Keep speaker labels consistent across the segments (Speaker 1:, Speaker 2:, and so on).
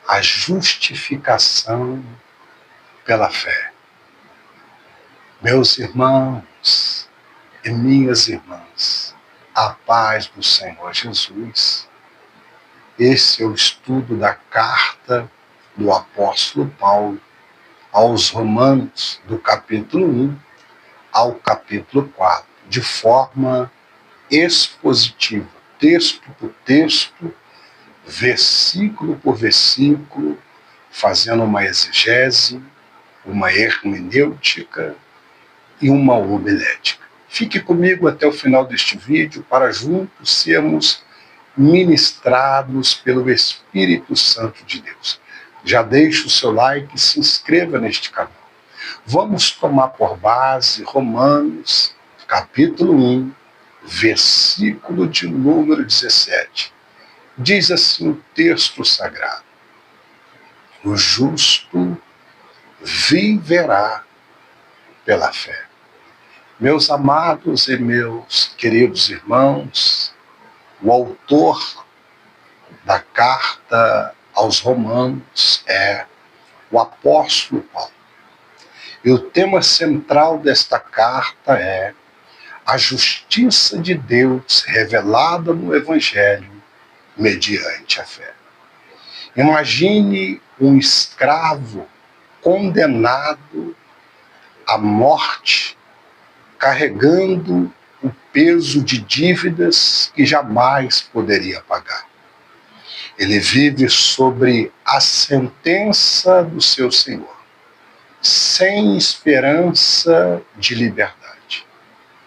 Speaker 1: a justificação pela fé. Meus irmãos e minhas irmãs, a paz do Senhor Jesus. Esse é o estudo da carta do apóstolo Paulo aos Romanos, do capítulo 1 ao capítulo 4, de forma expositiva, texto por texto, versículo por versículo, fazendo uma exegese, uma hermenêutica e uma homilética. Fique comigo até o final deste vídeo para juntos sermos ministrados pelo Espírito Santo de Deus. Já deixe o seu like e se inscreva neste canal. Vamos tomar por base Romanos, capítulo 1, versículo de número 17. Diz assim o texto sagrado: o justo viverá pela fé. Meus amados e meus queridos irmãos, o autor da carta aos Romanos é o apóstolo Paulo. E o tema central desta carta é a justiça de Deus revelada no Evangelho mediante a fé. Imagine um escravo condenado à morte, carregando o peso de dívidas que jamais poderia pagar. Ele vive sobre a sentença do seu Senhor, sem esperança de liberdade.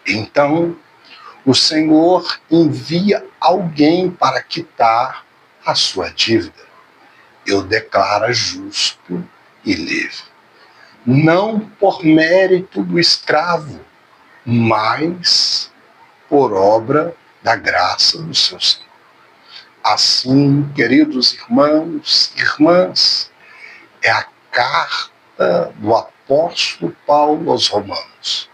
Speaker 1: Então, o Senhor envia alguém para quitar a sua dívida. E o declara justo e livre. Não por mérito do escravo, mas por obra da graça do seu Senhor. Assim, queridos irmãos e irmãs, é a carta do apóstolo Paulo aos Romanos.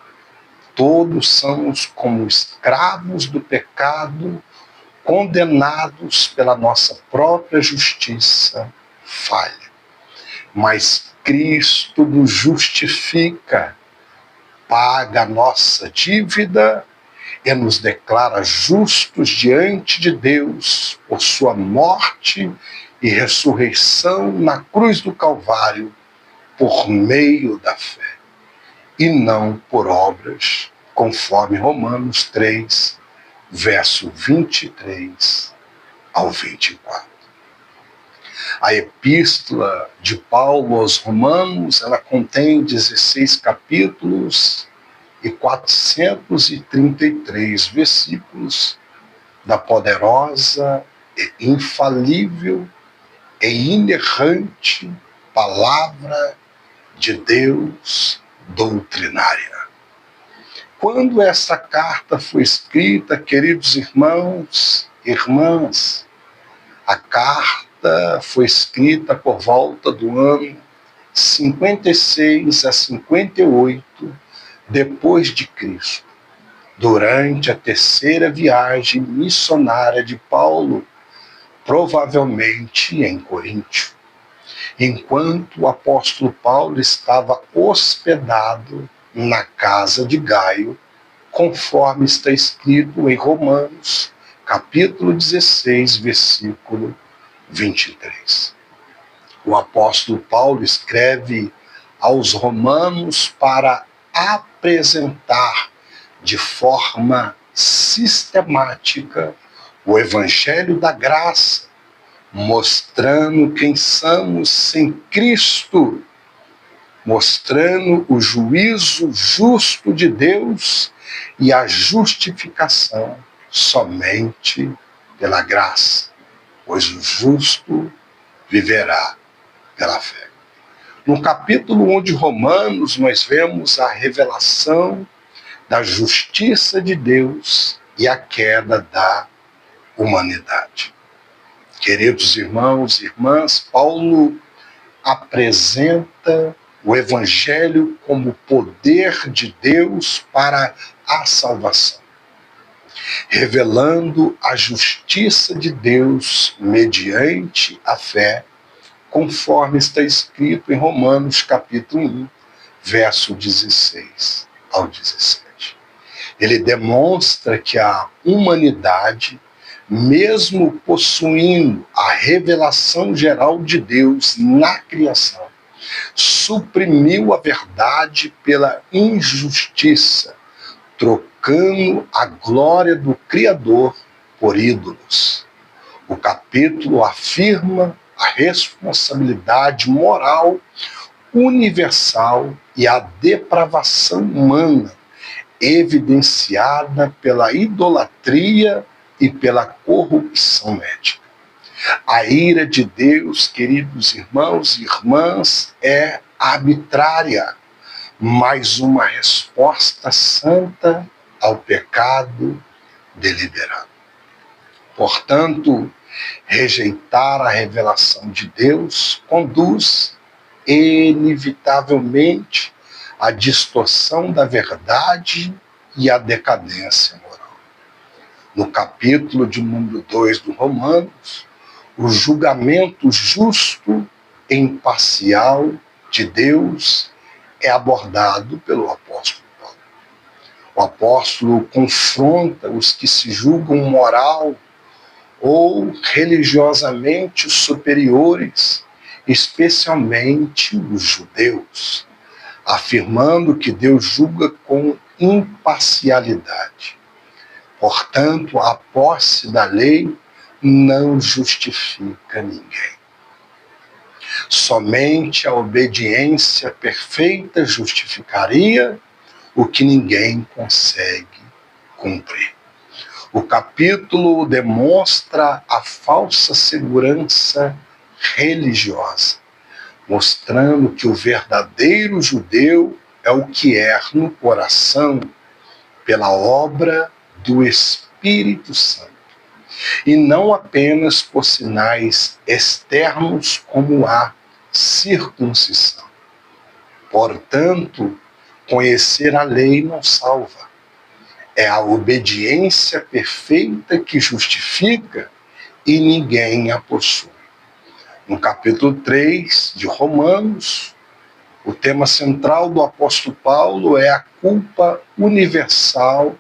Speaker 1: Todos somos como escravos do pecado, condenados pela nossa própria justiça falha. Mas Cristo nos justifica, paga a nossa dívida e nos declara justos diante de Deus por sua morte e ressurreição na cruz do Calvário por meio da fé, e não por obras, conforme Romanos 3, verso 23 ao 24. A epístola de Paulo aos Romanos, ela contém 16 capítulos e 433 versículos da poderosa e infalível e inerrante palavra de Deus doutrinária. Quando essa carta foi escrita, queridos irmãos e irmãs, a carta foi escrita por volta do ano 56 a 58 depois de Cristo, durante a terceira viagem missionária de Paulo, provavelmente em Coríntio, enquanto o apóstolo Paulo estava hospedado na casa de Gaio, conforme está escrito em Romanos, capítulo 16, versículo 23. O apóstolo Paulo escreve aos Romanos para apresentar de forma sistemática o Evangelho da graça, mostrando quem somos sem Cristo, mostrando o juízo justo de Deus e a justificação somente pela graça, pois o justo viverá pela fé. No capítulo 1 de Romanos, nós vemos a revelação da justiça de Deus e a queda da humanidade. Queridos irmãos e irmãs, Paulo apresenta o Evangelho como poder de Deus para a salvação, revelando a justiça de Deus mediante a fé, conforme está escrito em Romanos capítulo 1, verso 16 ao 17. Ele demonstra que a humanidade, mesmo possuindo a revelação geral de Deus na criação, suprimiu a verdade pela injustiça, trocando a glória do Criador por ídolos. O capítulo afirma a responsabilidade moral universal e a depravação humana, evidenciada pela idolatria e pela corrupção ética. A ira de Deus, queridos irmãos e irmãs, é arbitrária, mas uma resposta santa ao pecado deliberado. Portanto, rejeitar a revelação de Deus conduz inevitavelmente à distorção da verdade e à decadência moral. No capítulo de número 2 do Romanos, o julgamento justo e imparcial de Deus é abordado pelo apóstolo Paulo. O apóstolo confronta os que se julgam moral ou religiosamente superiores, especialmente os judeus, afirmando que Deus julga com imparcialidade. Portanto, a posse da lei não justifica ninguém. Somente a obediência perfeita justificaria o que ninguém consegue cumprir. O capítulo demonstra a falsa segurança religiosa, mostrando que o verdadeiro judeu é o que é no coração pela obra do Espírito Santo, e não apenas por sinais externos como a circuncisão. Portanto, conhecer a lei não salva. É a obediência perfeita que justifica e ninguém a possui. No capítulo 3 de Romanos, o tema central do apóstolo Paulo é a culpa universal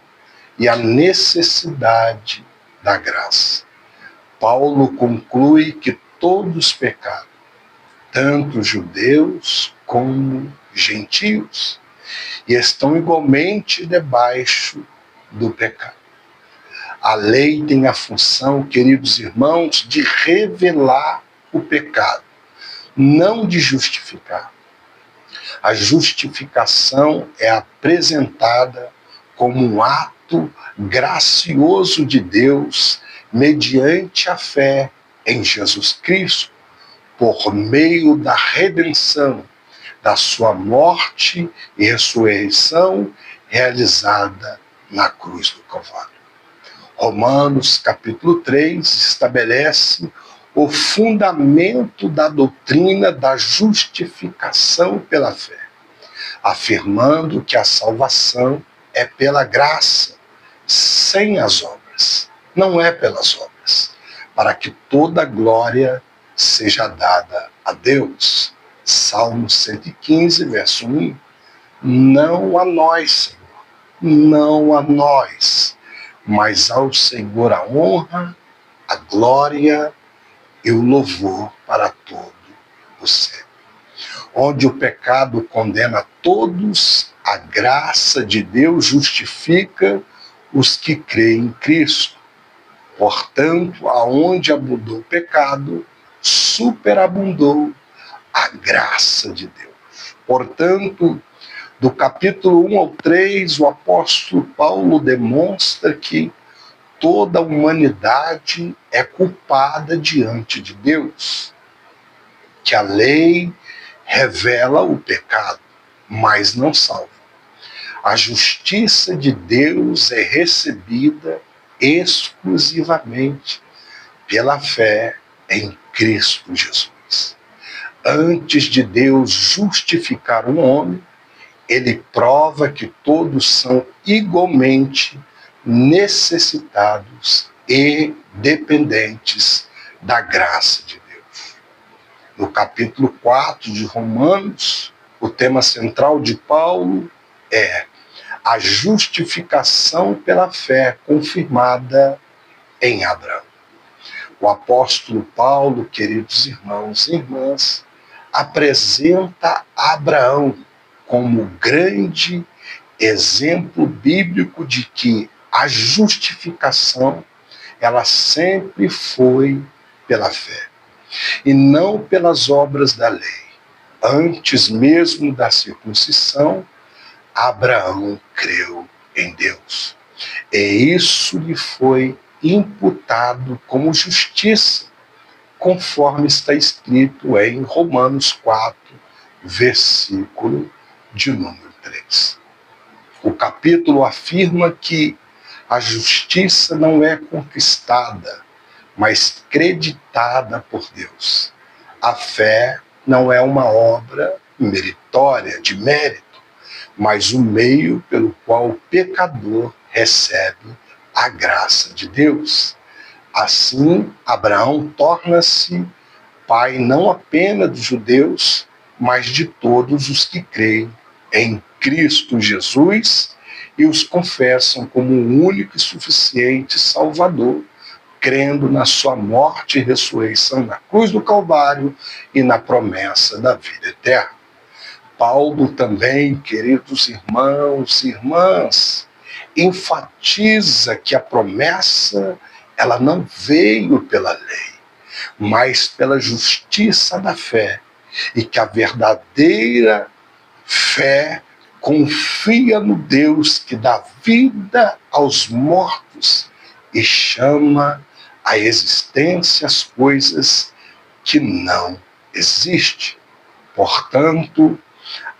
Speaker 1: e a necessidade da graça. Paulo conclui que todos pecaram, tanto judeus como gentios, e estão igualmente debaixo do pecado. A lei tem a função, queridos irmãos, de revelar o pecado, não de justificar. A justificação é apresentada como um ato gracioso de Deus mediante a fé em Jesus Cristo, por meio da redenção, da sua morte e ressurreição realizada na cruz do Calvário. Romanos capítulo 3 estabelece o fundamento da doutrina da justificação pela fé, afirmando que a salvação é pela graça, sem as obras. Não é pelas obras, para que toda a glória seja dada a Deus. Salmo 115, verso 1. Não a nós, Senhor, não a nós, mas ao Senhor a honra, a glória e o louvor para todo o céu. Onde o pecado condena todos, a graça de Deus justifica os que creem em Cristo. Portanto, aonde abundou o pecado, superabundou a graça de Deus. Portanto, do capítulo 1 ao 3, o apóstolo Paulo demonstra que toda a humanidade é culpada diante de Deus, que a lei revela o pecado, mas não salva. A justiça de Deus é recebida exclusivamente pela fé em Cristo Jesus. Antes de Deus justificar um homem, ele prova que todos são igualmente necessitados e dependentes da graça de Deus. No capítulo 4 de Romanos, o tema central de Paulo é a justificação pela fé confirmada em Abraão. O apóstolo Paulo, queridos irmãos e irmãs, apresenta Abraão como grande exemplo bíblico de que a justificação, ela sempre foi pela fé e não pelas obras da lei. Antes mesmo da circuncisão, Abraão creu em Deus. E isso lhe foi imputado como justiça, conforme está escrito em Romanos 4, versículo de número 3. O capítulo afirma que a justiça não é conquistada, mas creditada por Deus. A fé não é uma obra meritória, de mérito, mas o meio pelo qual o pecador recebe a graça de Deus. Assim, Abraão torna-se pai não apenas dos judeus, mas de todos os que creem em Cristo Jesus e os confessam como o único e suficiente Salvador, crendo na sua morte e ressurreição na cruz do Calvário e na promessa da vida eterna. Paulo também, queridos irmãos e irmãs, enfatiza que a promessa, ela não veio pela lei, mas pela justiça da fé, e que a verdadeira fé confia no Deus que dá vida aos mortos e chama à existência as coisas que não existem. Portanto,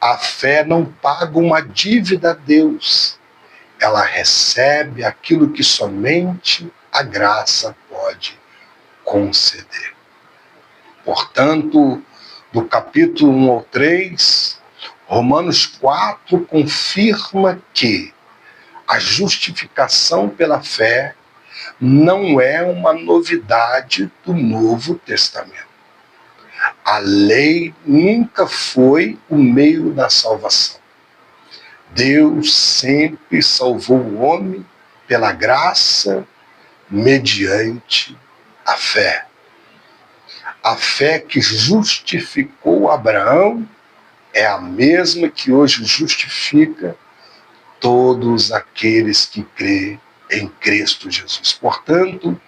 Speaker 1: a fé não paga uma dívida a Deus, ela recebe aquilo que somente a graça pode conceder. Portanto, do capítulo 1 ao 3, Romanos 4 confirma que a justificação pela fé não é uma novidade do Novo Testamento. A lei nunca foi o meio da salvação. Deus sempre salvou o homem pela graça, mediante a fé. A fé que justificou Abraão é a mesma que hoje justifica todos aqueles que crêem em Cristo Jesus. Portanto,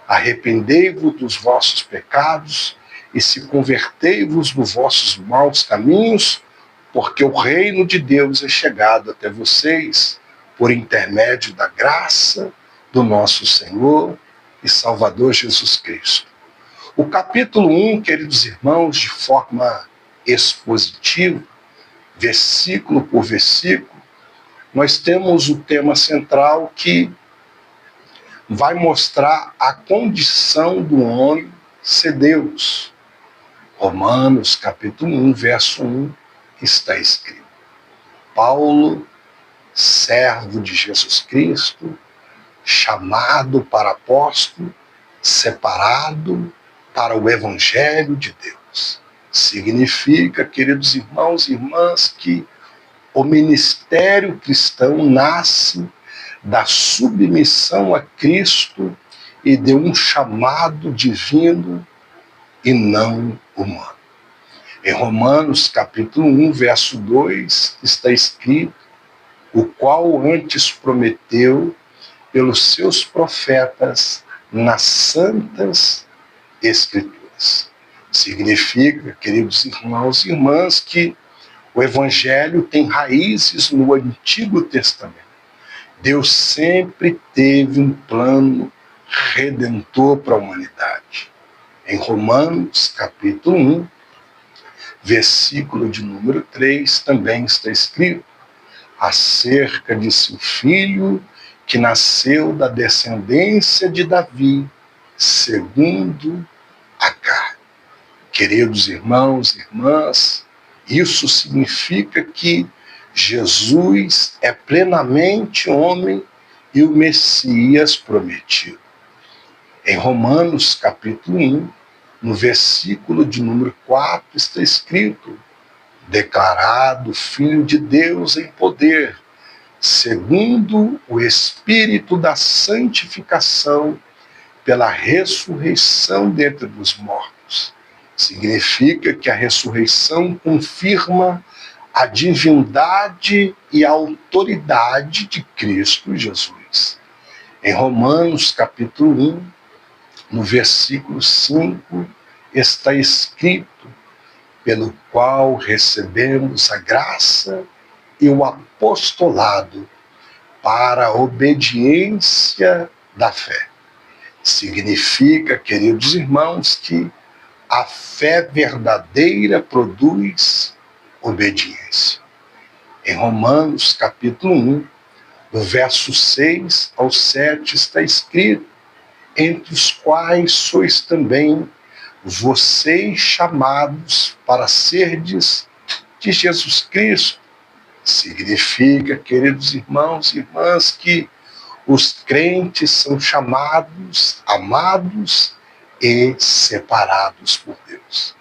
Speaker 1: arrependei-vos dos vossos pecados e se convertei-vos dos vossos maus caminhos, porque o reino de Deus é chegado até vocês por intermédio da graça do nosso Senhor e Salvador Jesus Cristo. O capítulo 1, queridos irmãos, de forma expositiva, versículo por versículo, nós temos o tema central que vai mostrar a condição do homem ser Deus. Romanos, capítulo 1, verso 1, está escrito: Paulo, servo de Jesus Cristo, chamado para apóstolo, separado para o Evangelho de Deus. Significa, queridos irmãos e irmãs, que o ministério cristão nasce da submissão a Cristo e de um chamado divino e não humano. Em Romanos, capítulo 1, verso 2, está escrito: o qual antes prometeu pelos seus profetas nas santas Escrituras. Significa, queridos irmãos e irmãs, que o Evangelho tem raízes no Antigo Testamento. Deus sempre teve um plano redentor para a humanidade. Em Romanos, capítulo 1, versículo de número 3, também está escrito acerca de seu filho, que nasceu da descendência de Davi, segundo a carne. Queridos irmãos e irmãs, isso significa que Jesus é plenamente homem e o Messias prometido. Em Romanos, capítulo 1, no versículo de número 4 está escrito: declarado Filho de Deus em poder, segundo o Espírito da santificação, pela ressurreição dentre os mortos. Significa que a ressurreição confirma a divindade e a autoridade de Cristo Jesus. Em Romanos capítulo 1, no versículo 5, está escrito: pelo qual recebemos a graça e o apostolado para a obediência da fé. Significa, queridos irmãos, que a fé verdadeira produz obediência. Em Romanos capítulo 1, do verso 6 ao 7, está escrito: entre os quais sois também vocês chamados para serdes de Jesus Cristo. Significa, queridos irmãos e irmãs, que os crentes são chamados, amados e separados por Deus.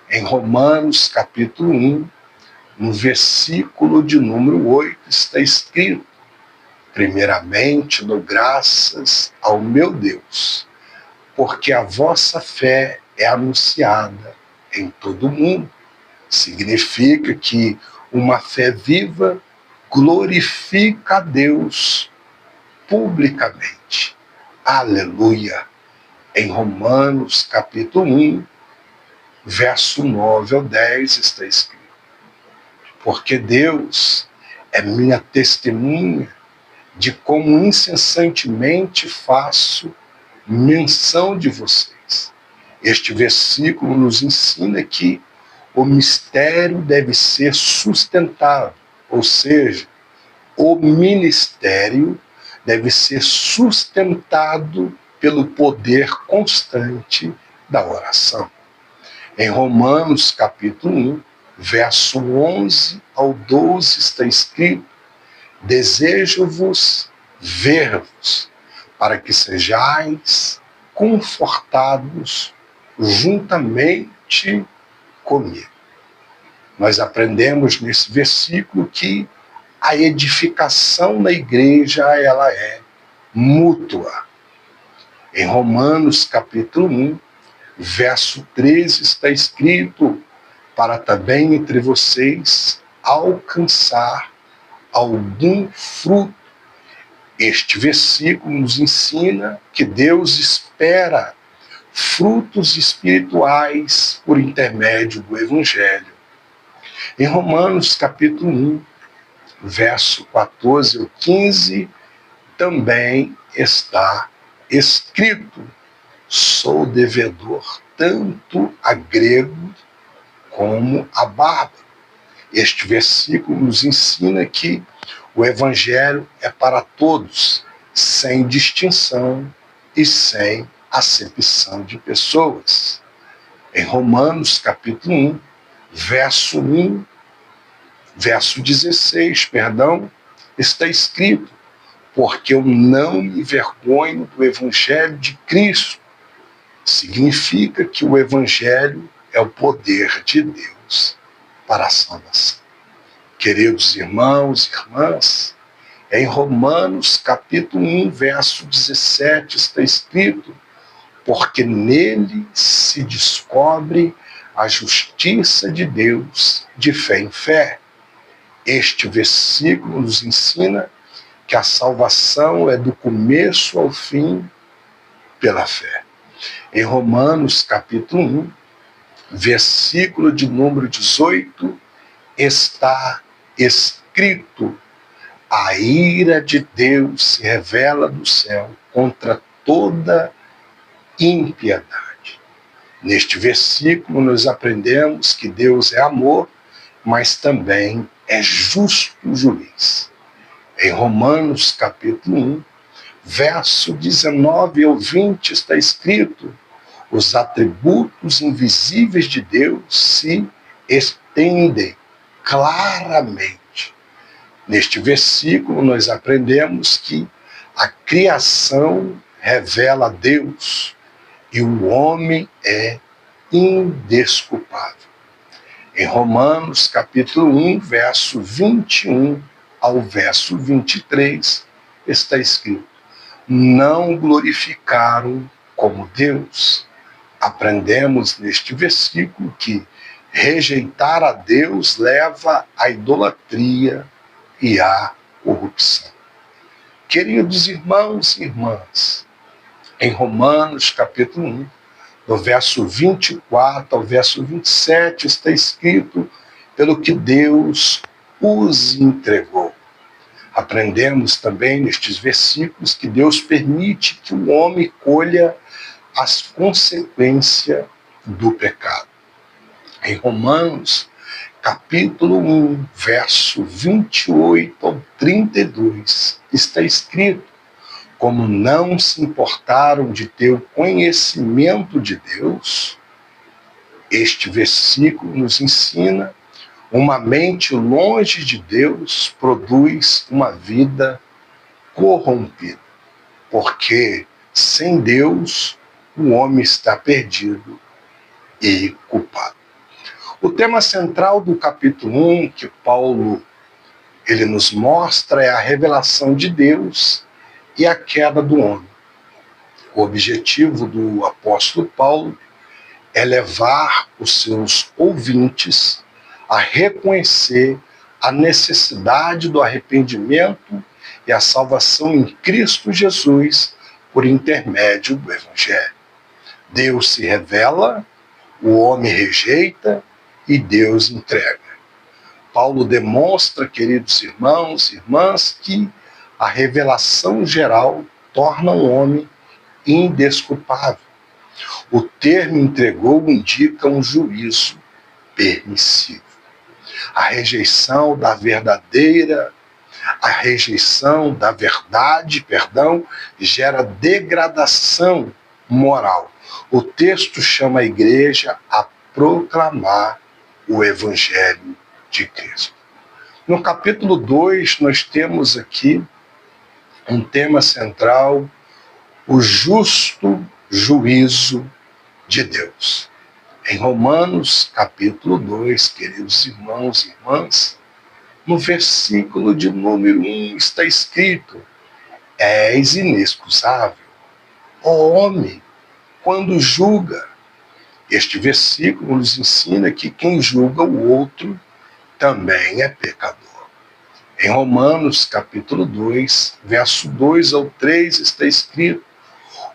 Speaker 1: Em Romanos capítulo 1, no versículo de número 8, está escrito: primeiramente dou graças ao meu Deus, porque a vossa fé é anunciada em todo o mundo. Significa que uma fé viva glorifica a Deus publicamente. Aleluia! Em Romanos capítulo 1, verso 9 ao 10 está escrito: porque Deus é minha testemunha de como incessantemente faço menção de vocês. Este versículo nos ensina que o mistério deve ser sustentável, ou seja, o ministério deve ser sustentado pelo poder constante da oração. Em Romanos capítulo 1, verso 11 ao 12 está escrito: desejo-vos ver-vos, para que sejais confortados juntamente comigo. Nós aprendemos nesse versículo que a edificação na igreja ela é mútua. Em Romanos capítulo 1, verso 13 está escrito: para também entre vocês alcançar algum fruto. Este versículo nos ensina que Deus espera frutos espirituais por intermédio do Evangelho. Em Romanos capítulo 1, verso 14 ao 15, também está escrito: sou devedor tanto a grego como a bárbaro. Este versículo nos ensina que o Evangelho é para todos, sem distinção e sem acepção de pessoas. Em Romanos capítulo 1, verso 16, está escrito: porque eu não me envergonho do Evangelho de Cristo. Significa que o Evangelho é o poder de Deus para a salvação. Queridos irmãos e irmãs, em Romanos capítulo 1, verso 17 está escrito: porque nele se descobre a justiça de Deus de fé em fé. Este versículo nos ensina que a salvação é do começo ao fim pela fé. Em Romanos capítulo 1, versículo de número 18, está escrito: a ira de Deus se revela do céu contra toda impiedade. Neste versículo nós aprendemos que Deus é amor, mas também é justo juiz. Em Romanos capítulo 1, verso 19 ao 20 está escrito: os atributos invisíveis de Deus se estendem claramente. Neste versículo nós aprendemos que a criação revela a Deus e o homem é indesculpável. Em Romanos, capítulo 1, verso 21 ao verso 23, está escrito: não glorificaram como Deus. Aprendemos neste versículo que rejeitar a Deus leva à idolatria e à corrupção. Queridos irmãos e irmãs, em Romanos, capítulo 1, do verso 24 ao verso 27, está escrito: pelo que Deus os entregou. Aprendemos também nestes versículos que Deus permite que o homem colha as consequências do pecado. Em Romanos, capítulo 1, verso 28 ao 32, está escrito: como não se importaram de ter o conhecimento de Deus, este versículo nos ensina: uma mente longe de Deus produz uma vida corrompida, porque sem Deus o homem está perdido e culpado. O tema central do capítulo 1 que Paulo ele nos mostra é a revelação de Deus e a queda do homem. O objetivo do apóstolo Paulo é levar os seus ouvintes a reconhecer a necessidade do arrependimento e a salvação em Cristo Jesus por intermédio do Evangelho. Deus se revela, o homem rejeita e Deus entrega. Paulo demonstra, queridos irmãos e irmãs, que a revelação geral torna o homem indesculpável. O termo entregou indica um juízo permissivo. A rejeição da verdade, gera degradação moral. O texto chama a igreja a proclamar o Evangelho de Cristo. No capítulo 2, nós temos aqui um tema central: o justo juízo de Deus. Em Romanos, capítulo 2, queridos irmãos e irmãs, no versículo de número 1 está escrito: és inexcusável, ó homem, quando julga. Este versículo nos ensina que quem julga o outro também é pecador. Em Romanos, capítulo 2, verso 2 ao 3, está escrito: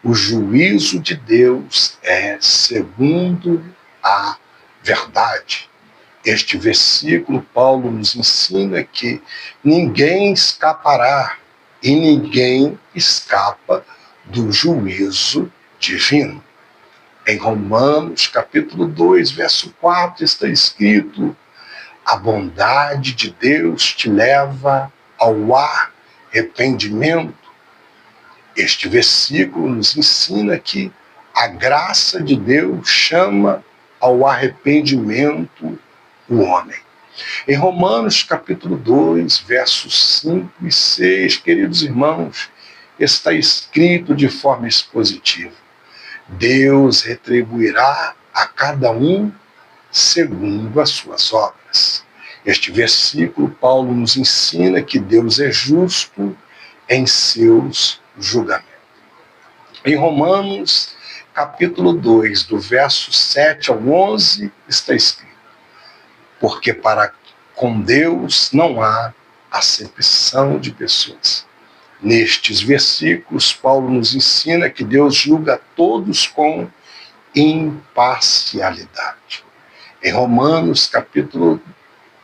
Speaker 1: o juízo de Deus é segundo a verdade. Este versículo, Paulo nos ensina que ninguém escapará e ninguém escapa do juízo divino. Em Romanos, capítulo 2, verso 4, está escrito: a bondade de Deus te leva ao arrependimento. Este versículo nos ensina que a graça de Deus chama ao arrependimento o homem. Em Romanos, capítulo 2, versos 5 e 6, queridos irmãos, está escrito de forma expositiva: Deus retribuirá a cada um segundo as suas obras. Este versículo, Paulo nos ensina que Deus é justo em seus julgamentos. Em Romanos, capítulo 2, do verso 7 ao 11, está escrito: porque para com Deus não há acepção de pessoas. Nestes versículos, Paulo nos ensina que Deus julga todos com imparcialidade. Em Romanos, capítulo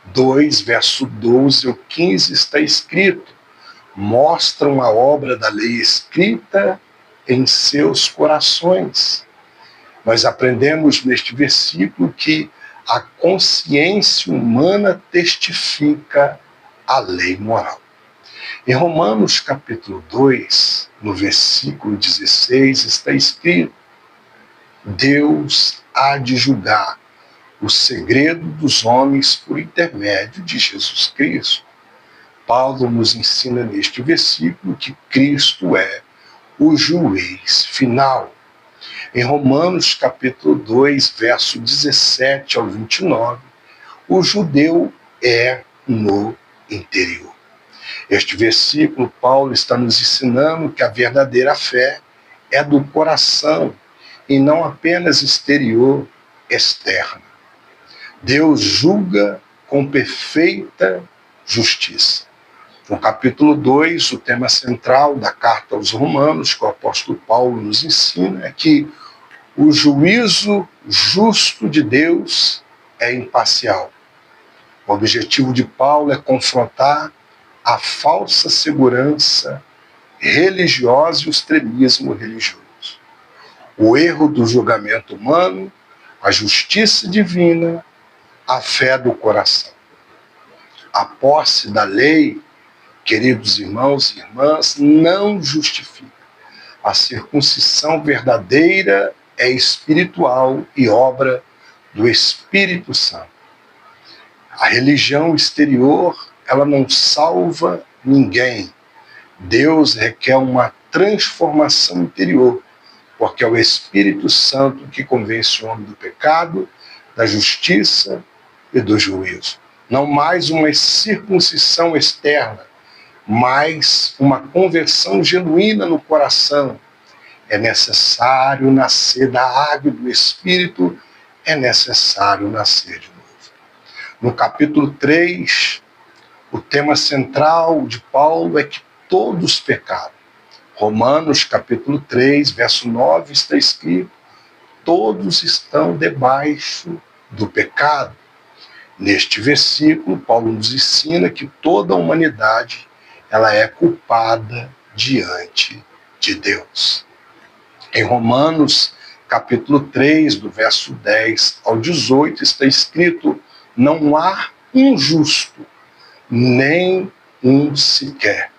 Speaker 1: 2, verso 12 ao 15, está escrito: mostram a obra da lei escrita em seus corações. Nós aprendemos neste versículo que a consciência humana testifica a lei moral. Em Romanos capítulo 2, no versículo 16, está escrito: Deus há de julgar o segredo dos homens por intermédio de Jesus Cristo. Paulo nos ensina neste versículo que Cristo é o juiz final. Em Romanos capítulo 2, verso 17 ao 29, o judeu é no interior. Este versículo, Paulo está nos ensinando que a verdadeira fé é do coração e não apenas exterior, externa. Deus julga com perfeita justiça. No capítulo 2, o tema central da carta aos Romanos, que o apóstolo Paulo nos ensina, é que o juízo justo de Deus é imparcial. O objetivo de Paulo é confrontar a falsa segurança religiosa e o extremismo religioso. O erro do julgamento humano, a justiça divina, a fé do coração. A posse da lei, queridos irmãos e irmãs, não justifica. A circuncisão verdadeira é espiritual e obra do Espírito Santo. A religião exterior, ela não salva ninguém. Deus requer uma transformação interior, porque é o Espírito Santo que convence o homem do pecado, da justiça e do juízo. Não mais uma circuncisão externa, mas uma conversão genuína no coração. É necessário nascer da água e do Espírito, é necessário nascer de novo. No capítulo 3, o tema central de Paulo é que todos pecaram. Romanos capítulo 3, verso 9, está escrito: todos estão debaixo do pecado. Neste versículo, Paulo nos ensina que toda a humanidade ela é culpada diante de Deus. Em Romanos capítulo 3, do verso 10 ao 18, está escrito: não há um justo, nem um sequer.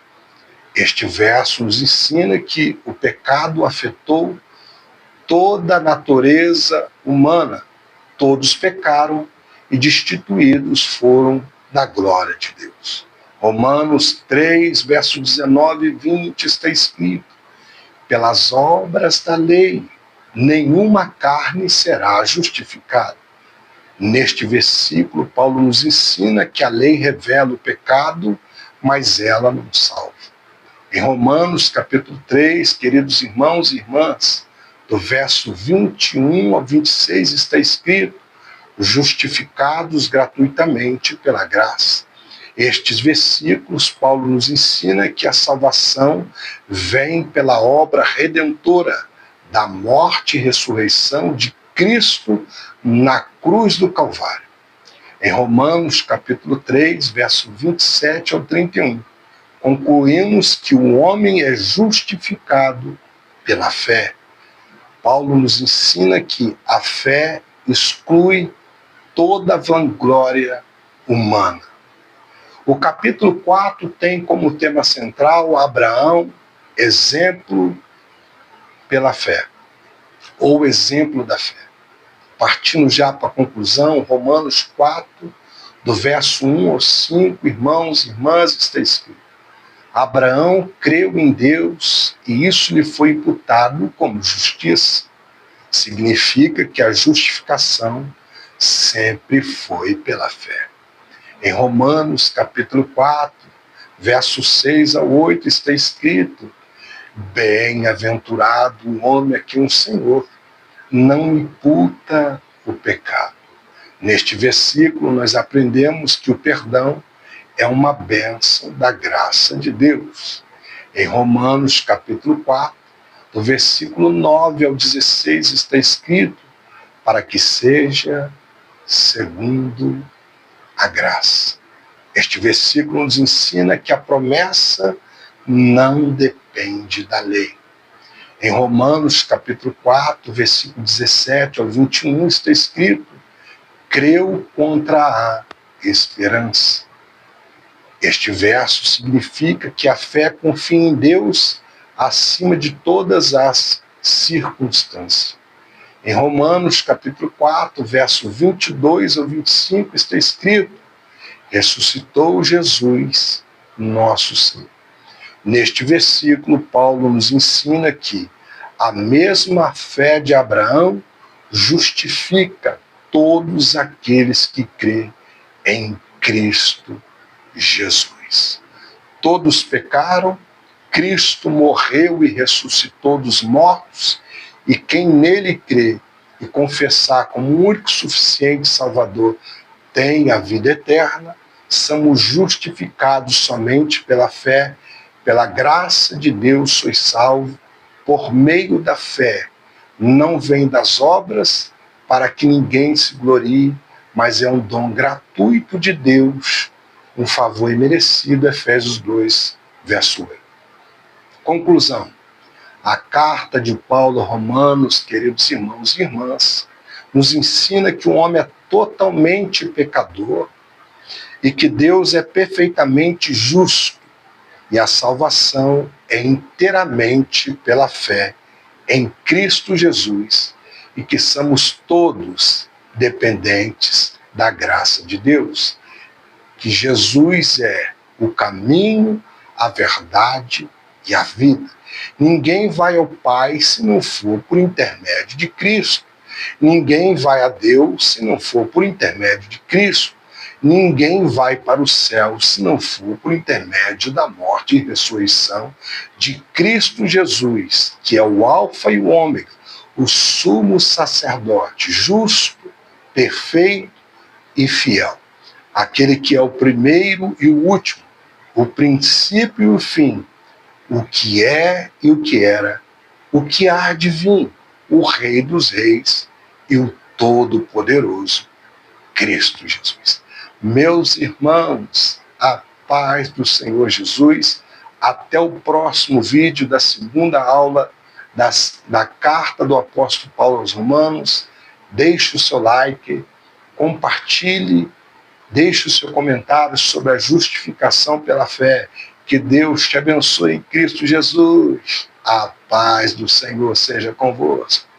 Speaker 1: Este verso nos ensina que o pecado afetou toda a natureza humana. Todos pecaram e destituídos foram da glória de Deus. Romanos 3, verso 19 e 20 está escrito: pelas obras da lei, nenhuma carne será justificada. Neste versículo, Paulo nos ensina que a lei revela o pecado, mas ela não salva. Em Romanos capítulo 3, queridos irmãos e irmãs, do verso 21 ao 26 está escrito: justificados gratuitamente pela graça. Estes versículos, Paulo nos ensina que a salvação vem pela obra redentora da morte e ressurreição de Cristo na cruz do Calvário. Em Romanos capítulo 3, verso 27 ao 31, concluímos que o homem é justificado pela fé. Paulo nos ensina que a fé exclui toda a vanglória humana. O capítulo 4 tem como tema central Abraão, exemplo pela fé, ou exemplo da fé. Partindo já para a conclusão, Romanos 4, do verso 1 ao 5, irmãos e irmãs, está escrito: Abraão creu em Deus e isso lhe foi imputado como justiça. Significa que a justificação sempre foi pela fé. Em Romanos capítulo 4, versos 6 a 8, está escrito: bem-aventurado o homem a quem o Senhor não imputa o pecado. Neste versículo nós aprendemos que o perdão é uma bênção da graça de Deus. Em Romanos capítulo 4, do versículo 9 ao 16 está escrito: para que seja segundo a graça. Este versículo nos ensina que a promessa não depende da lei. Em Romanos capítulo 4, versículo 17 ao 21 está escrito: creu contra a esperança. Este verso significa que a fé confia em Deus acima de todas as circunstâncias. Em Romanos capítulo 4, verso 22 ao 25 está escrito: ressuscitou Jesus, nosso Senhor. Neste versículo, Paulo nos ensina que A mesma fé de Abraão justifica todos aqueles que crêem em Cristo Jesus. Todos pecaram, Cristo morreu e ressuscitou dos mortos, e quem nele crê e confessar como único suficiente Salvador tem a vida eterna. Somos justificados somente pela fé, pela graça de Deus sois salvos, por meio da fé. Não vem das obras, para que ninguém se glorie, mas é um dom gratuito de Deus, um favor imerecido, Efésios 2, verso 8. Conclusão. A carta de Paulo aos Romanos, queridos irmãos e irmãs, nos ensina que o homem é totalmente pecador e que Deus é perfeitamente justo, e a salvação é inteiramente pela fé em Cristo Jesus, e que somos todos dependentes da graça de Deus, que Jesus é o caminho, a verdade e a vida. Ninguém vai ao Pai se não for por intermédio de Cristo. Ninguém vai a Deus se não for por intermédio de Cristo. Ninguém vai para o céu se não for por intermédio da morte e ressurreição de Cristo Jesus, que é o Alfa e o Ômega, o sumo sacerdote, justo, perfeito e fiel. Aquele que é o primeiro e o último, o princípio e o fim, o que é e o que era, o que há de vir, o Rei dos Reis e o Todo-Poderoso, Cristo Jesus. Meus irmãos, a paz do Senhor Jesus. Até o próximo vídeo da segunda aula da carta do apóstolo Paulo aos Romanos. Deixe o seu like, compartilhe, deixe o seu comentário sobre a justificação pela fé. Que Deus te abençoe em Cristo Jesus. A paz do Senhor seja convosco.